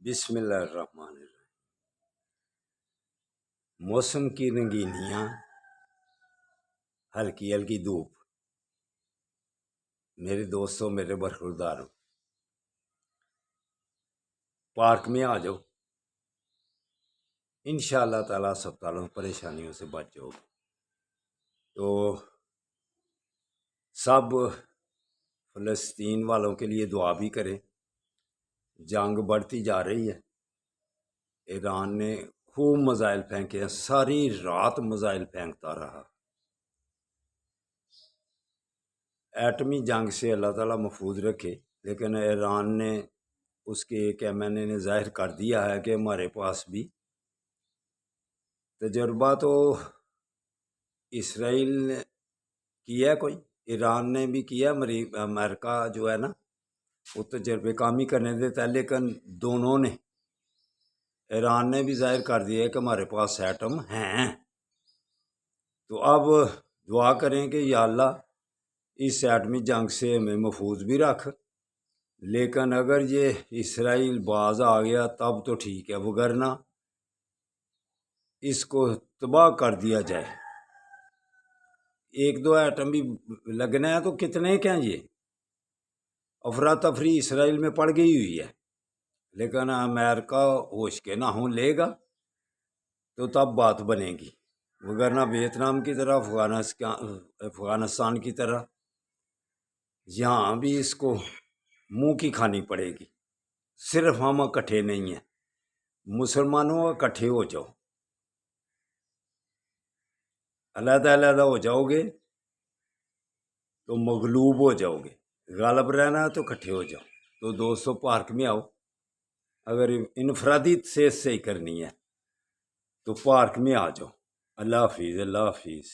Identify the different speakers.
Speaker 1: بسم اللہ الرحمن الرحیم۔ موسم کی رنگینیاں، ہلکی ہلکی دھوپ، میرے دوستوں، میرے برخورداروں، پارک میں آ جاؤ، انشاءاللہ تعالیٰ سب تعالیٰ پریشانیوں سے بچ جاؤ۔ تو سب فلسطین والوں کے لیے دعا بھی کریں، جنگ بڑھتی جا رہی ہے۔ ایران نے خوب میزائل پھینکے ہیں، ساری رات میزائل پھینکتا رہا۔ ایٹمی جنگ سے اللہ تعالیٰ محفوظ رکھے، لیکن ایران نے اس کے ایک MNA نے ظاہر کر دیا ہے کہ ہمارے پاس بھی تجربہ تو اسرائیل نے کیا ہے، کوئی ایران نے بھی کیا، امریکہ جو ہے نا وہ تجربے کامی کرنے دیتا ہے، لیکن دونوں نے، ایران نے بھی ظاہر کر دیا ہے کہ ہمارے پاس ایٹم ہیں۔ تو اب دعا کریں کہ یا اللہ اس ایٹمی جنگ سے ہمیں محفوظ بھی رکھ، لیکن اگر یہ اسرائیل باز آ گیا تب تو ٹھیک ہے، وگرنہ اس کو تباہ کر دیا جائے۔ ایک دو ایٹم بھی لگنا ہے تو کتنے کیا یہ افراتفری اسرائیل میں پڑ گئی ہوئی ہے، لیکن امریکہ ہوش کے نہ ہوں لے گا تو تب بات بنے گی، وگرنہ ویتنام کی طرح، افغانستان کی طرح یہاں بھی اس کو منہ کی کھانی پڑے گی۔ صرف ہم اکٹھے نہیں ہیں، مسلمانوں اکٹھے ہو جاؤ، علیحدہ علیحدہ ہو جاؤ گے تو مغلوب ہو جاؤ گے، غالب رہنا ہے تو اکٹھے ہو جاؤ۔ تو دوستو پارک میں آؤ، اگر انفرادی صحت صحیح کرنی ہے تو پارک میں آ جاؤ۔ اللہ حافظ، اللہ حافظ۔